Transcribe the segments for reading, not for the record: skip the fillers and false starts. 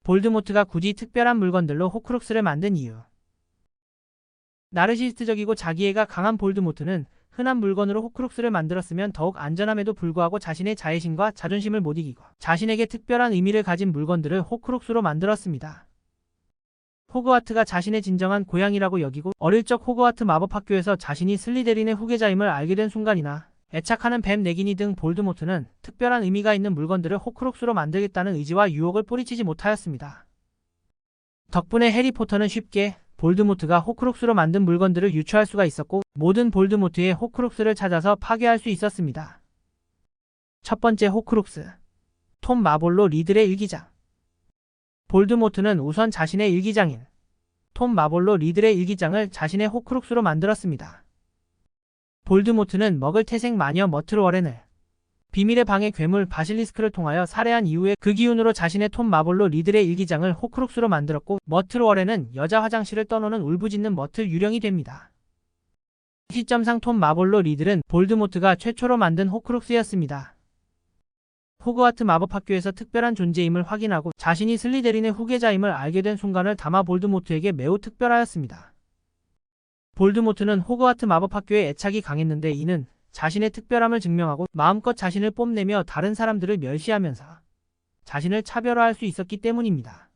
볼드모트가 굳이 특별한 물건들로 호크룩스를 만든 이유. 나르시스트적이고 자기애가 강한 볼드모트는 흔한 물건으로 호크룩스를 만들었으면 더욱 안전함에도 불구하고 자신의 자애심과 자존심을 못 이기고 자신에게 특별한 의미를 가진 물건들을 호크룩스로 만들었습니다. 호그와트가 자신의 진정한 고향이라고 여기고 어릴 적 호그와트 마법학교에서 자신이 슬리데린의 후계자임을 알게 된 순간이나 애착하는 뱀 네기니 등 볼드모트는 특별한 의미가 있는 물건들을 호크룩스로 만들겠다는 의지와 유혹을 뿌리치지 못하였습니다. 덕분에 해리포터는 쉽게 볼드모트가 호크룩스로 만든 물건들을 유추할 수가 있었고 모든 볼드모트의 호크룩스를 찾아서 파괴할 수 있었습니다. 첫 번째 호크룩스. 톰 마볼로 리들의 일기장. 볼드모트는 우선 자신의 일기장인 톰 마볼로 리들의 일기장을 자신의 호크룩스로 만들었습니다. 볼드모트는 머글 태생 마녀 머틀 워렌을 비밀의 방의 괴물 바실리스크를 통하여 살해한 이후에 그 기운으로 자신의 톰 마볼로 리들의 일기장을 호크룩스로 만들었고 머틀 워렌은 여자 화장실을 떠노는 울부짖는 머틀 유령이 됩니다. 시점상 톰 마볼로 리들은 볼드모트가 최초로 만든 호크룩스였습니다. 호그와트 마법학교에서 특별한 존재임을 확인하고 자신이 슬리데린의 후계자임을 알게 된 순간을 담아 볼드모트에게 매우 특별하였습니다. 볼드모트는 호그와트 마법학교에 애착이 강했는데 이는 자신의 특별함을 증명하고 마음껏 자신을 뽐내며 다른 사람들을 멸시하면서 자신을 차별화할 수 있었기 때문입니다.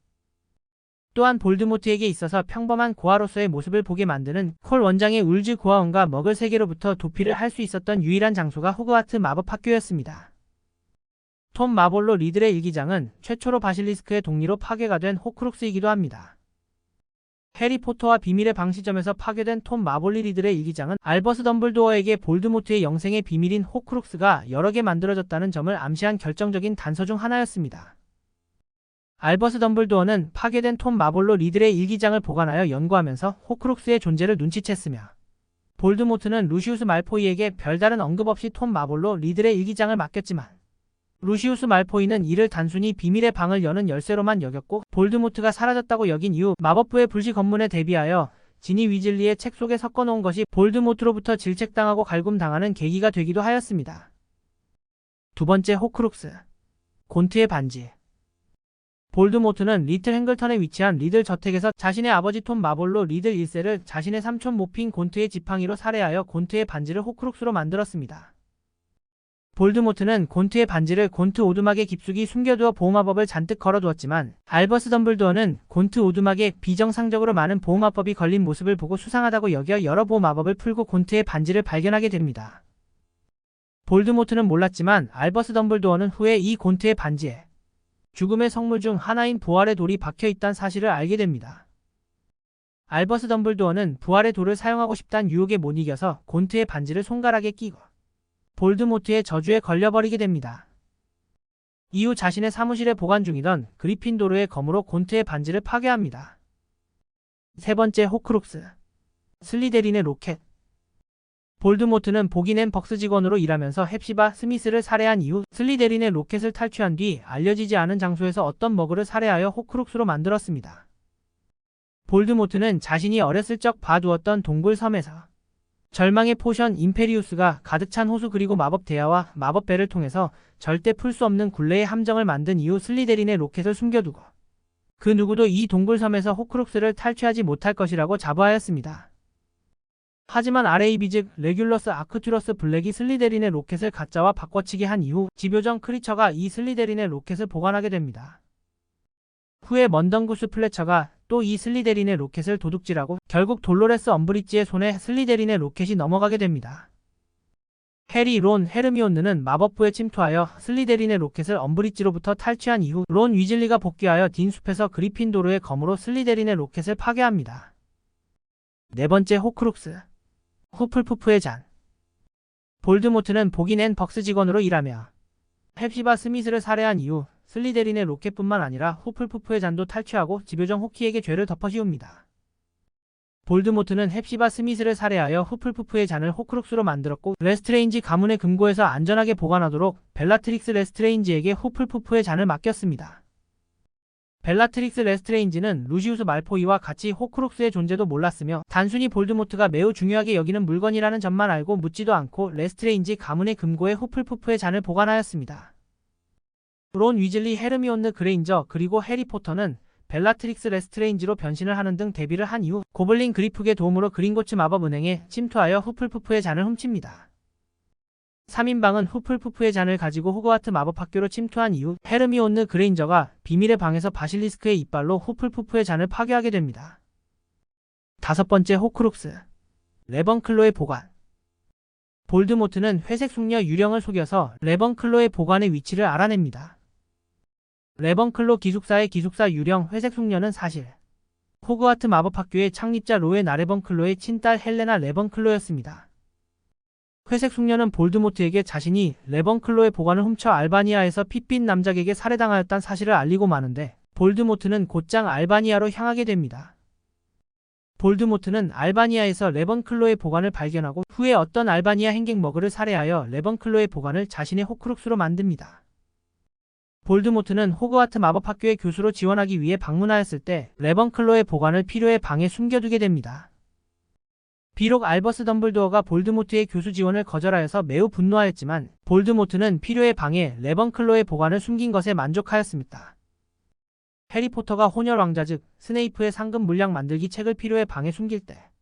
또한 볼드모트에게 있어서 평범한 고아로서의 모습을 보게 만드는 콜 원장의 울즈 고아원과 머글 세계로부터 도피를 할 수 있었던 유일한 장소가 호그와트 마법학교였습니다. 톰 마볼로 리들의 일기장은 최초로 바실리스크의 동리로 파괴가 된 호크룩스이기도 합니다. 해리포터와 비밀의 방 시점에서 파괴된 톰 마볼리 리들의 일기장은 알버스 덤블도어에게 볼드모트의 영생의 비밀인 호크룩스가 여러 개 만들어졌다는 점을 암시한 결정적인 단서 중 하나였습니다. 알버스 덤블도어는 파괴된 톰 마볼로 리들의 일기장을 보관하여 연구하면서 호크룩스의 존재를 눈치챘으며 볼드모트는 루시우스 말포이에게 별다른 언급 없이 톰 마볼로 리들의 일기장을 맡겼지만 루시우스 말포이는 이를 단순히 비밀의 방을 여는 열쇠로만 여겼고 볼드모트가 사라졌다고 여긴 이후 마법부의 불시 검문에 대비하여 지니 위즐리의 책 속에 섞어놓은 것이 볼드모트로부터 질책당하고 갈굼당하는 계기가 되기도 하였습니다. 두 번째 호크룩스. 곤트의 반지. 볼드모트는 리틀 행글턴에 위치한 리들 저택에서 자신의 아버지 톰 마볼로 리들 1세를 자신의 삼촌 모핀 곤트의 지팡이로 살해하여 곤트의 반지를 호크룩스로 만들었습니다. 볼드모트는 곤트의 반지를 곤트 오두막에 깊숙이 숨겨두어 보호마법을 잔뜩 걸어두었지만 알버스 덤블도어는 곤트 오두막에 비정상적으로 많은 보호마법이 걸린 모습을 보고 수상하다고 여겨 여러 보호마법을 풀고 곤트의 반지를 발견하게 됩니다. 볼드모트는 몰랐지만 알버스 덤블도어는 후에 이 곤트의 반지에 죽음의 성물 중 하나인 부활의 돌이 박혀있다는 사실을 알게 됩니다. 알버스 덤블도어는 부활의 돌을 사용하고 싶다는 유혹에 못 이겨서 곤트의 반지를 손가락에 끼고 볼드모트의 저주에 걸려버리게 됩니다. 이후 자신의 사무실에 보관 중이던 그리핀도르의 검으로 곤트의 반지를 파괴합니다. 세 번째 호크룩스. 슬리데린의 로켓. 볼드모트는 보긴 앤 벅스 직원으로 일하면서 헵시바 스미스를 살해한 이후 슬리데린의 로켓을 탈취한 뒤 알려지지 않은 장소에서 어떤 머그를 살해하여 호크룩스로 만들었습니다. 볼드모트는 자신이 어렸을 적 봐두었던 동굴 섬에서 절망의 포션 임페리우스가 가득 찬 호수 그리고 마법 대야와 마법배를 통해서 절대 풀 수 없는 굴레의 함정을 만든 이후 슬리데린의 로켓을 숨겨두고 그 누구도 이 동굴섬에서 호크룩스를 탈취하지 못할 것이라고 자부하였습니다. 하지만 RAB 즉 레귤러스 아크투러스 블랙이 슬리데린의 로켓을 가짜와 바꿔치기 한 이후 집요정 크리처가 이 슬리데린의 로켓을 보관하게 됩니다. 후에 먼덩구스 플래처가 또 이 슬리데린의 로켓을 도둑질하고 결국 돌로레스 엄브리지의 손에 슬리데린의 로켓이 넘어가게 됩니다. 해리, 론, 헤르미온느는 마법부에 침투하여 슬리데린의 로켓을 엄브리지로부터 탈취한 이후 론 위즐리가 복귀하여 딘 숲에서 그리핀도르의 검으로 슬리데린의 로켓을 파괴합니다. 네 번째 호크룩스. 후플푸프의 잔. 볼드모트는 보긴 앤 벅스 직원으로 일하며 헵시바 스미스를 살해한 이후 슬리데린의 로켓뿐만 아니라 후플푸프의 잔도 탈취하고 집요정 호키에게 죄를 덮어씌웁니다. 볼드모트는 헵시바 스미스를 살해하여 후플푸프의 잔을 호크룩스로 만들었고 레스트레인지 가문의 금고에서 안전하게 보관하도록 벨라트릭스 레스트레인지에게 후플푸프의 잔을 맡겼습니다. 벨라트릭스 레스트레인지는 루시우스 말포이와 같이 호크룩스의 존재도 몰랐으며 단순히 볼드모트가 매우 중요하게 여기는 물건이라는 점만 알고 묻지도 않고 레스트레인지 가문의 금고에 후플푸프의 잔을 보관하였습니다. 론 위즐리, 헤르미온느 그레인저, 그리고 해리포터는 벨라트릭스 레스트레인지로 변신을 하는 등 데뷔를 한 이후 고블린 그리프의 도움으로 그린고츠 마법 은행에 침투하여 후플푸프의 잔을 훔칩니다. 3인방은 후플푸프의 잔을 가지고 호그와트 마법학교로 침투한 이후 헤르미온느 그레인저가 비밀의 방에서 바실리스크의 이빨로 후플푸프의 잔을 파괴하게 됩니다. 5번째, 호크룩스. 레번클로의 보관. 볼드모트는 회색 숙녀 유령을 속여서 레번클로의 보관의 위치를 알아냅니다. 레번클로 기숙사의 기숙사 유령 회색 숙녀는 사실 호그와트 마법학교의 창립자 로에 나레번클로의 친딸 헬레나 레번클로였습니다. 회색 숙녀는 볼드모트에게 자신이 레번클로의 보관을 훔쳐 알바니아에서 핏빛 남작에게 살해당하였다는 사실을 알리고 마는데 볼드모트는 곧장 알바니아로 향하게 됩니다. 볼드모트는 알바니아에서 레번클로의 보관을 발견하고 후에 어떤 알바니아 행객 머그를 살해하여 레번클로의 보관을 자신의 호크룩스로 만듭니다. 볼드모트는 호그와트 마법학교의 교수로 지원하기 위해 방문하였을 때 레번클로의 보관을 필요의 방에 숨겨두게 됩니다. 비록 알버스 덤블도어가 볼드모트의 교수 지원을 거절하여서 매우 분노하였지만 볼드모트는 필요의 방에 레번클로의 보관을 숨긴 것에 만족하였습니다. 해리포터가 혼혈 왕자 즉 스네이프의 상금 물약 만들기 책을 필요의 방에 숨길 때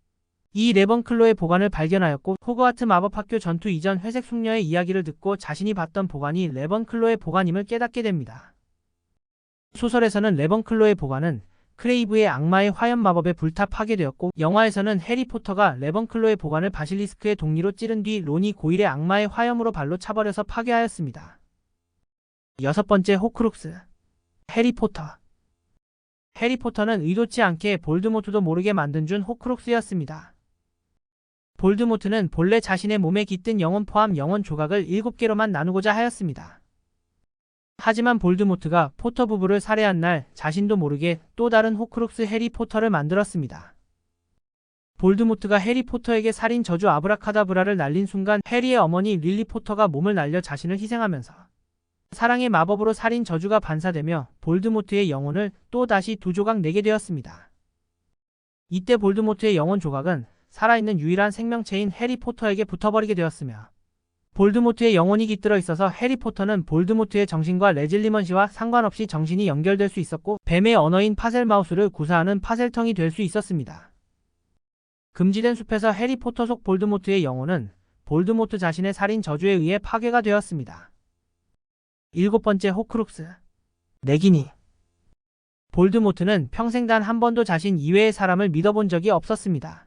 이 레번클로의 보관을 발견하였고 호그와트 마법학교 전투 이전 회색 숙녀의 이야기를 듣고 자신이 봤던 보관이 레번클로의 보관임을 깨닫게 됩니다. 소설에서는 레번클로의 보관은 크레이브의 악마의 화염 마법에 불타 파괴되었고 영화에서는 해리포터가 레번클로의 보관을 바실리스크의 동리로 찌른 뒤 론이 고일의 악마의 화염으로 발로 차버려서 파괴하였습니다. 6번째, 호크룩스. 해리포터. 해리포터는 의도치 않게 볼드모트도 모르게 만든 준 호크룩스였습니다. 볼드모트는 본래 자신의 몸에 깃든 영혼 포함 영혼 조각을 7개로만 나누고자 하였습니다. 하지만 볼드모트가 포터 부부를 살해한 날 자신도 모르게 또 다른 호크룩스 해리포터를 만들었습니다. 볼드모트가 해리포터에게 살인 저주 아브라카다브라를 날린 순간 해리의 어머니 릴리 포터가 몸을 날려 자신을 희생하면서 사랑의 마법으로 살인 저주가 반사되며 볼드모트의 영혼을 또 다시 2조각 내게 되었습니다. 이때 볼드모트의 영혼 조각은 살아있는 유일한 생명체인 해리포터에게 붙어버리게 되었으며 볼드모트의 영혼이 깃들어 있어서 해리포터는 볼드모트의 정신과 레질리먼시와 상관없이 정신이 연결될 수 있었고 뱀의 언어인 파셀마우스를 구사하는 파셀텅이 될 수 있었습니다. 금지된 숲에서 해리포터 속 볼드모트의 영혼은 볼드모트 자신의 살인 저주에 의해 파괴가 되었습니다. 7번째, 호크룩스. 네기니. 볼드모트는 평생 단 한 번도 자신 이외의 사람을 믿어본 적이 없었습니다.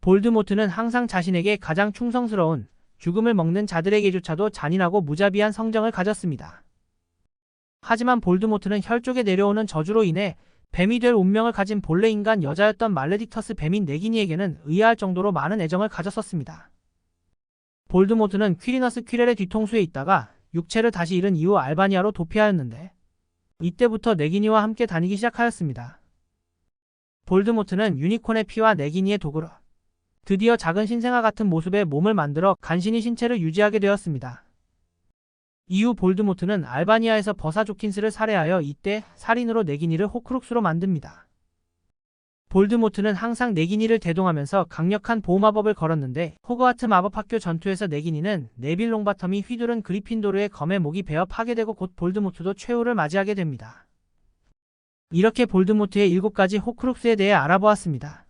볼드모트는 항상 자신에게 가장 충성스러운 죽음을 먹는 자들에게조차도 잔인하고 무자비한 성정을 가졌습니다. 하지만 볼드모트는 혈 쪽에 내려오는 저주로 인해 뱀이 될 운명을 가진 본래 인간 여자였던 말레딕터스 뱀인 네기니에게는 의아할 정도로 많은 애정을 가졌었습니다. 볼드모트는 퀴리너스 퀴렐의 뒤통수에 있다가 육체를 다시 잃은 이후 알바니아로 도피하였는데 이때부터 네기니와 함께 다니기 시작하였습니다. 볼드모트는 유니콘의 피와 네기니의 도구로 드디어 작은 신생아 같은 모습의 몸을 만들어 간신히 신체를 유지하게 되었습니다. 이후 볼드모트는 알바니아에서 버사 조킨스를 살해하여 이때 살인으로 네기니를 호크룩스로 만듭니다. 볼드모트는 항상 네기니를 대동하면서 강력한 보호마법을 걸었는데 호그와트 마법학교 전투에서 네기니는 네빌 롱바텀이 휘두른 그리핀도르의 검에 목이 베어 파괴되고 곧 볼드모트도 최후를 맞이하게 됩니다. 이렇게 볼드모트의 7가지 호크룩스에 대해 알아보았습니다.